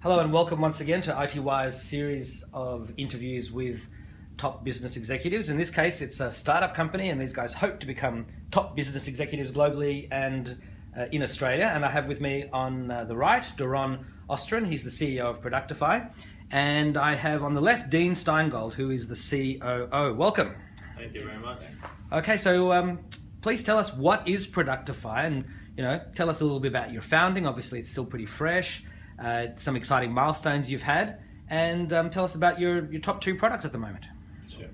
Hello and welcome once again to iTWire's series of interviews with top business executives. In this case, it's a startup company and these guys hope to become top business executives globally and in Australia. And I have with me on the right, Doron Ostrin. He's the CEO of Productify. And I have on the left, Dean Steingold, who is the COO. Welcome. Thank you very much. Okay, so please tell us what is Productify and tell us a little bit about your founding. Obviously, it's still pretty fresh. Some exciting milestones you've had, and tell us about your top two products at the moment. Sure.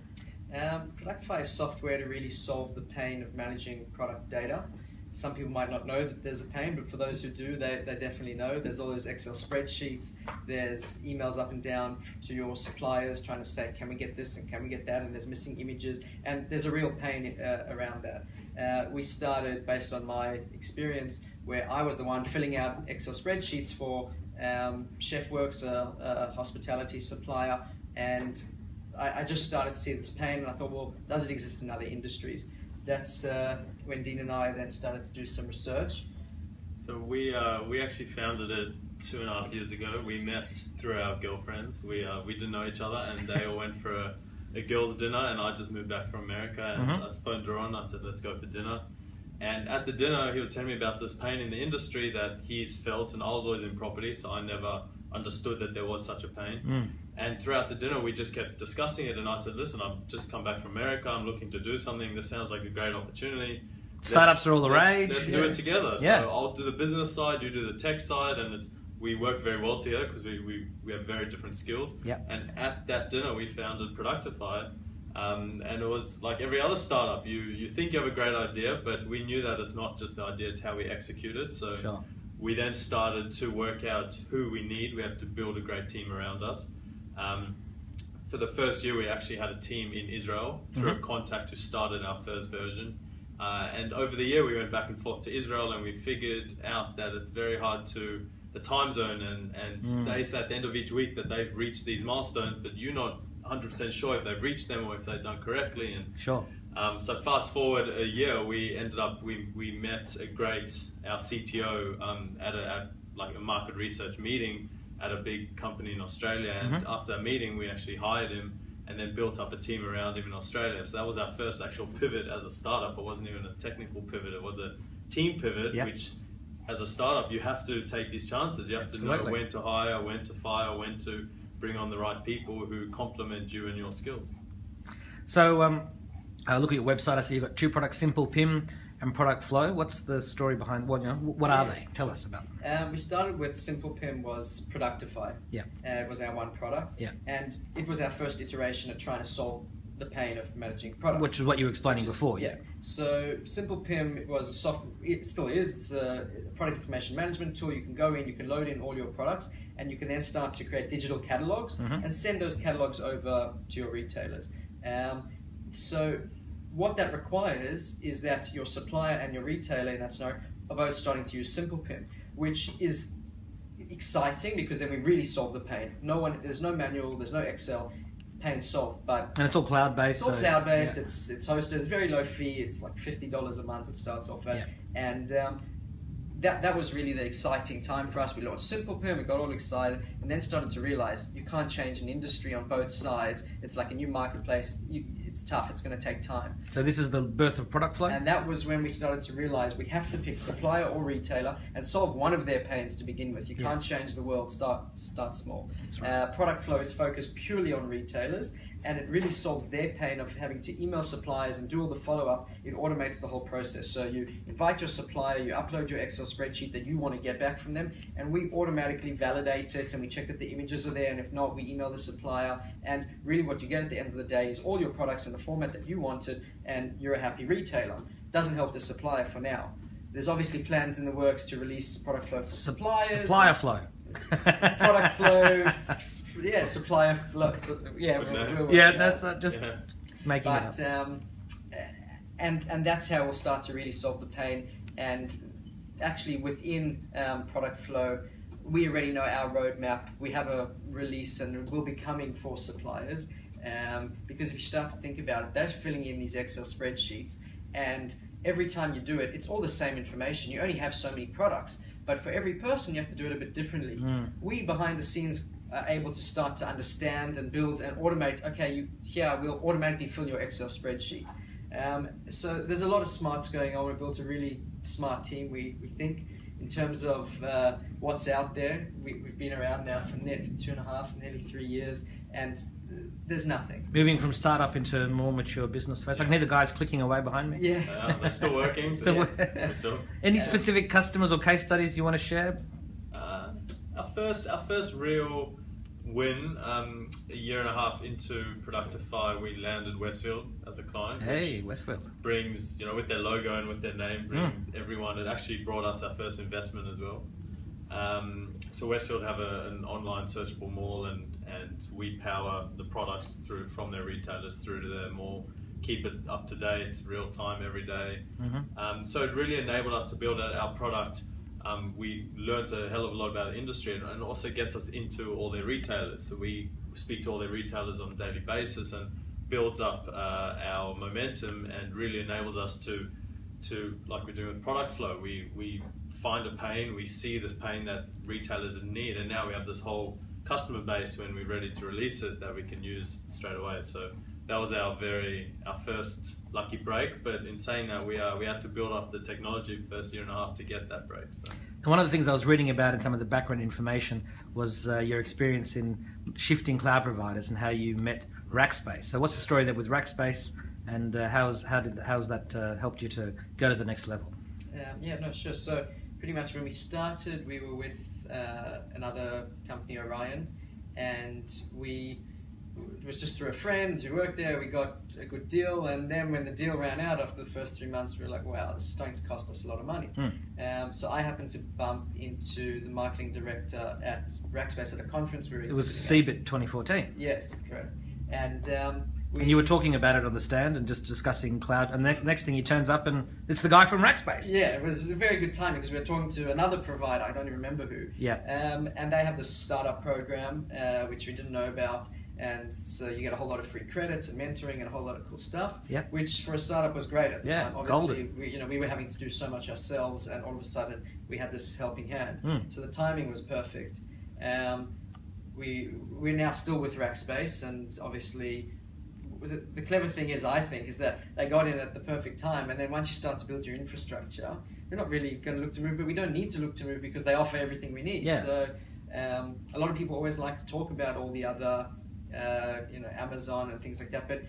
Productify is software to really solve the pain of managing product data. Some people might not know that there's a pain, but for those who do, they definitely know. There's all those Excel spreadsheets, there's emails up and down to your suppliers trying to say, can we get this and can we get that, and there's missing images, and there's a real pain around that. We started based on my experience where I was the one filling out Excel spreadsheets for Chefworks, a hospitality supplier, and I just started to see this pain, and I thought, well, does it exist in other industries? That's when Dean and I then started to do some research. So we actually founded it 2.5 years ago. We met through our girlfriends. We didn't know each other, and they all went for a girls' dinner, and I just moved back from America, and I phoned Doron. I said, let's go for dinner. And at the dinner, he was telling me about this pain in the industry that he's felt, and I was always in property, so I never understood that there was such a pain. And throughout the dinner, we just kept discussing it, and I said, listen, I've just come back from America, I'm looking to do something, this sounds like a great opportunity. Startups are all the rage. Let's do it together. So I'll do the business side, you do the tech side, and we work very well together because we have very different skills. And at that dinner, we founded Productify. And it was like every other startup, you think you have a great idea, but we knew that it's not just the idea, it's how we execute it. So we then started to work out who we need. We have to build a great team around us. For the first year, we actually had a team in Israel through a contact who started our first version. And over the year, we went back and forth to Israel, and we figured out that it's very hard to, the time zone, and they say at the end of each week that they've reached these milestones, but you're not 100% sure if they've reached them or if they've done correctly. And so fast forward a year, we ended up we met our CTO at a market research meeting at a big company in Australia, and after that meeting we actually hired him and then built up a team around him in Australia. So that was our first actual pivot as a startup. It wasn't even a technical pivot, it was a team pivot, which as a startup you have to take these chances. You have to know when to hire, when to fire, when to bring on the right people who complement you and your skills. So I look at your website, I see you've got two products, Simple PIM and Product Flow. What's the story behind what are they? Tell us about them. We started with Simple PIM was Productify. It was our one product. And it was our first iteration of trying to solve the pain of managing products. Which is what you were explaining before. So Simple PIM was a software, it still is, it's a product information management tool. You can go in, you can load in all your products, and you can then start to create digital catalogs and send those catalogs over to your retailers. So what that requires is that your supplier and your retailer in that scenario are both starting to use Simple PIM, which is exciting because then we really solve the pain. There's no manual, there's no Excel, pain solved. And it's all cloud-based. It's all cloud-based, it's hosted, it's very low fee, it's like $50 a month it starts off at. And that was really the exciting time for us. We launched Simple PIM, we got all excited, and then started to realize you can't change an industry on both sides. It's like a new marketplace. It's tough, it's going to take time. So this is the birth of Product Flow? And that was when we started to realize we have to pick supplier or retailer and solve one of their pains to begin with. You can't change the world, start small. Product Flow is focused purely on retailers, and it really solves their pain of having to email suppliers and do all the follow-up. It automates the whole process. So you invite your supplier, you upload your Excel spreadsheet that you want to get back from them, and we automatically validate it, and we check that the images are there, and if not, we email the supplier. And really what you get at the end of the day is all your products in the format that you wanted, and you're a happy retailer. Doesn't help the supplier for now. There's obviously plans in the works to release Product Flow for suppliers. Supplier Flow. Product Flow, supplier flow. That's just making it up. And that's how we'll start to really solve the pain. And actually within Product Flow, we already know our roadmap. We have a release and it will be coming for suppliers. Because if you start to think about it, they're filling in these Excel spreadsheets, and every time you do it, it's all the same information. You only have so many products. but for every person you have to do it a bit differently. We behind the scenes are able to start to understand and build and automate. Okay, we'll automatically fill your Excel spreadsheet. So there's a lot of smarts going on. We've built a really smart team, we think, in terms of what's out there. We've been around now for 2.5, nearly 3 years, and there's nothing. Moving from startup into a more mature business phase. I can hear the guys clicking away behind me. Yeah. They're still working. Good job. Any specific customers or case studies you want to share? Our first real win, a year and a half into Productify, we landed Westfield as a client. Hey, Westfield. Brings, with their logo and with their name, everyone. It actually brought us our first investment as well. So Westfield have an online searchable mall, and we power the products from their retailers through to their mall, keep it up to date, real time every day. So it really enabled us to build out our product. We learned a hell of a lot about the industry, and also gets us into all their retailers. So we speak to all their retailers on a daily basis, and builds up our momentum, and really enables us to like we're doing with Product Flow. We find a pain, we see this pain that retailers in need, and now we have this whole customer base when we're ready to release it that we can use straight away. So that was our first lucky break. But in saying that, we had to build up the technology for the first year and a half to get that break. So. And one of the things I was reading about in some of the background information was your experience in shifting cloud providers and how you met Rackspace. So what's the story there with Rackspace, and how's that helped you to go to the next level? Sure. So pretty much when we started, we were with another company, Orion, and it was just through a friend who worked there. We got a good deal, and then when the deal ran out after the first 3 months, we were like, wow, this is starting to cost us a lot of money. So I happened to bump into the marketing director at Rackspace at a conference we were It was CBIT 2014. Yes, correct. And and you were talking about it on the stand and just discussing cloud, and the next thing he turns up and it's the guy from Rackspace. Yeah, it was a very good timing because we were talking to another provider, I don't even remember who. Yeah. And they have this startup program, which we didn't know about. And so you get a whole lot of free credits and mentoring and a whole lot of cool stuff, which for a startup was great at the time. Obviously, we were having to do so much ourselves, and all of a sudden we had this helping hand. So the timing was perfect. We're now still with Rackspace, and obviously the clever thing is that they got in at the perfect time, and then once you start to build your infrastructure, you're not really going to look to move, but we don't need to look to move because they offer everything we need. So a lot of people always like to talk about all the other Amazon and things like that, but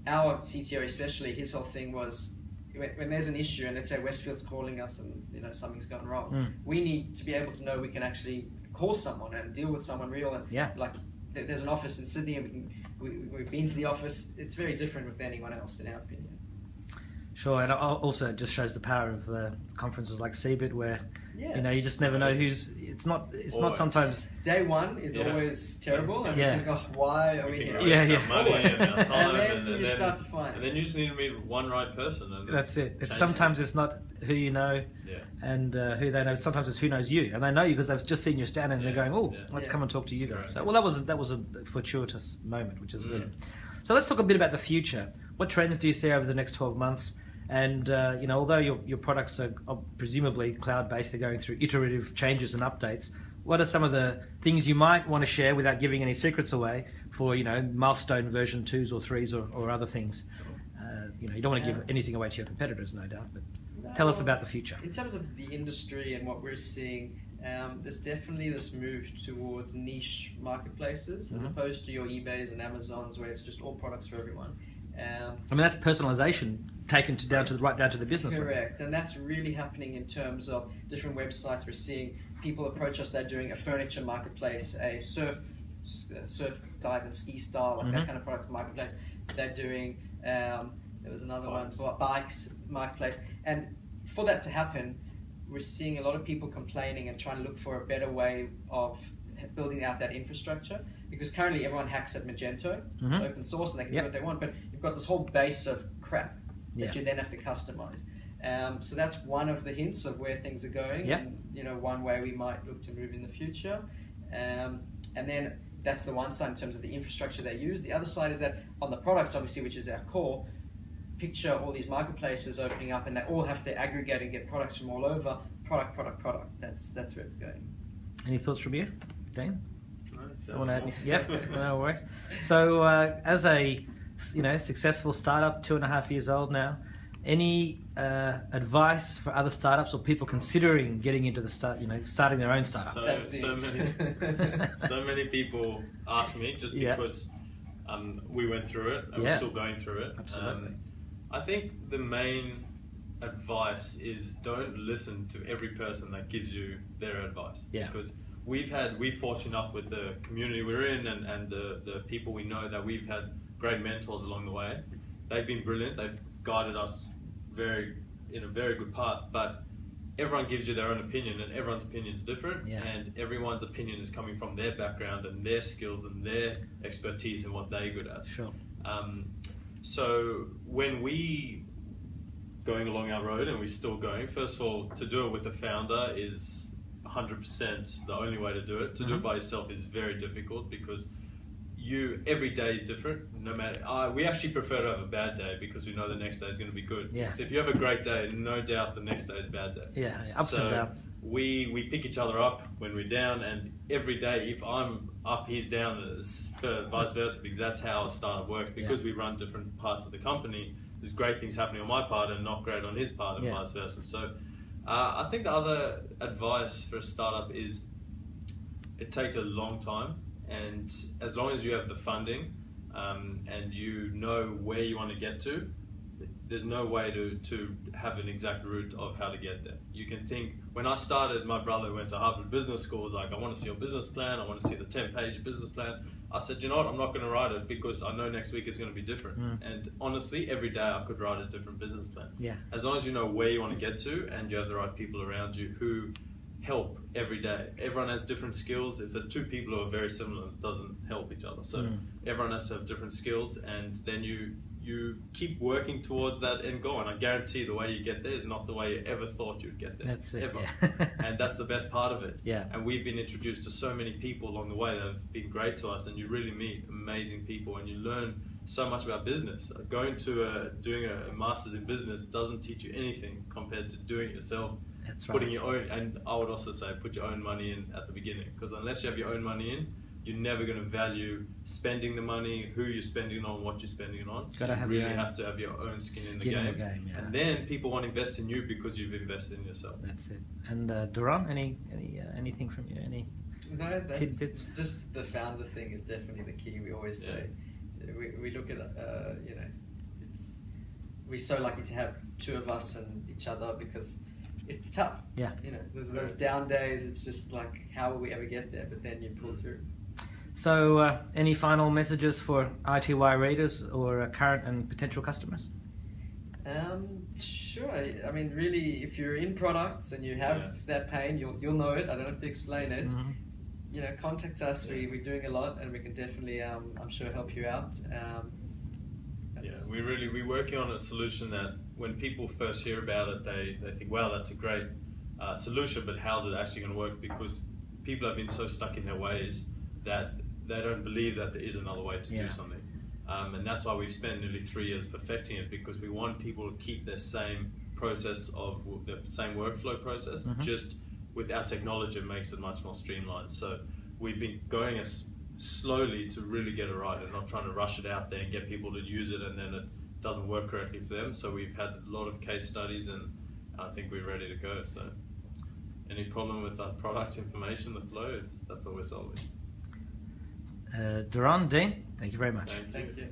our CTO especially, his whole thing was when there's an issue, and let's say Westfield's calling us and something's gone wrong, we need to be able to know we can actually call someone and deal with someone real, and like there's an office in Sydney, and we've been to the office. It's very different with anyone else, in our opinion. Sure, and also it just shows the power of conferences like CBIT, where you just never know who's. It's not sometimes. Day one is always terrible, and you think, oh, why are we here? Money and our time, and then you start to find. And then you just need to meet one right person. And that's it. Sometimes it's not who you know, and who they know. Sometimes it's who knows you, and they know you because they've just seen you standing, and they're going, "Oh, let's come and talk to you guys." So, that was a fortuitous moment, which is good. So let's talk a bit about the future. What trends do you see over the next 12 months? And although your products are presumably cloud-based, they're going through iterative changes and updates. What are some of the things you might want to share without giving any secrets away for milestone version 2s or 3s or other things? You don't want to give anything away to your competitors, no doubt. But tell us about the future. In terms of the industry and what we're seeing, there's definitely this move towards niche marketplaces as opposed to your eBays and Amazons where it's just all products for everyone. That's personalization taken right down to the business. Correct, and that's really happening in terms of different websites. We're seeing people approach us. They're doing a furniture marketplace, a surf dive and ski style, like that kind of product marketplace. They're doing there was another one, bikes marketplace, and for that to happen, we're seeing a lot of people complaining and trying to look for a better way of building out that infrastructure, because currently everyone hacks at Magento. It's open source and they can do what they want, but you've got this whole base of crap that you then have to customize. So that's one of the hints of where things are going, and one way we might look to move in the future. And then that's the one side in terms of the infrastructure they use. The other side is that on the products, obviously, which is our core, picture all these marketplaces opening up and they all have to aggregate and get products from all over. product. That's where it's going. Any thoughts from you, Dean? No, Yep, no worries. So, as a successful startup, 2.5 years old now, any advice for other startups or people considering getting into starting their own startup? So many people ask me just because we went through it and we're still going through it. Absolutely. I think the main advice is don't listen to every person that gives you their advice. Yeah. Because we're fortunate enough with the community we're in and the people we know that we've had great mentors along the way. They've been brilliant. They've guided us in a very good path. But everyone gives you their own opinion, and everyone's opinion is different. Yeah. And everyone's opinion is coming from their background and their skills and their expertise and what they're good at. Sure. So when we going along our road, and we're still going, first of all, to do it with the founder is 100% the only way to do it. To do it by yourself is very difficult because every day is different. No matter, we actually prefer to have a bad day because we know the next day is going to be good. Yeah. So if you have a great day, no doubt the next day is a bad day. Yeah, ups and downs. We pick each other up when we're down, and every day, if I'm up, he's down, vice versa, because that's how a startup works. Because we run different parts of the company, there's great things happening on my part and not great on his part, and vice versa. So I think the other advice for a startup is it takes a long time, and as long as you have the funding and you know where you want to get to, there's no way to have an exact route of how to get there. You can think, when I started, my brother went to Harvard Business School, was like, I want to see your business plan, I want to see the 10-page business plan. I said, you know what, I'm not going to write it because I know next week it's going to be different. And honestly, every day I could write a different business plan. Yeah. As long as you know where you want to get to and you have the right people around you who help every day. Everyone has different skills. If there's two people who are very similar, it doesn't help each other. So everyone has to have different skills, and then you keep working towards that end goal. And I guarantee the way you get there is not the way you ever thought you'd get there. That's it, ever. yeah. And that's the best part of it. Yeah. And we've been introduced to so many people along the way that have been great to us, and you really meet amazing people and you learn so much about business. Going to doing a master's in business doesn't teach you anything compared to doing it yourself. That's right. Putting your own, and I would also say put your own money in at the beginning, because unless you have your own money in, you're never going to value spending the money, who you're spending it on, what you're spending it on. So you really have to have your own skin in the game. Yeah. And then people want to invest in you because you've invested in yourself. That's it. And Doron, anything from you? Any tidbits? Just the founder thing is definitely the key. We always say, we look at we're so lucky to have two of us and each other because it's tough. Yeah. Those down days, it's just like, how will we ever get there? But then you pull through. So, any final messages for iTWire readers or current and potential customers? Sure. I mean, really, if you're in products and you have that pain, you'll know it. I don't have to explain it. Contact us. We're doing a lot, and we can definitely, I'm sure, help you out. We're working on a solution that when people first hear about it, they think, wow, that's a great solution, but how's it actually going to work? Because people have been so stuck in their ways that they don't believe that there is another way to do something. And that's why we've spent nearly 3 years perfecting it, because we want people to keep their same process of the same workflow process, just with our technology it makes it much more streamlined. So we've been going as slowly to really get it right and not trying to rush it out there and get people to use it and then it doesn't work correctly for them. So we've had a lot of case studies and I think we're ready to go. So any problem with our product information, the flow, that's what we're solving. Doron, Dean, thank you very much. Thank you.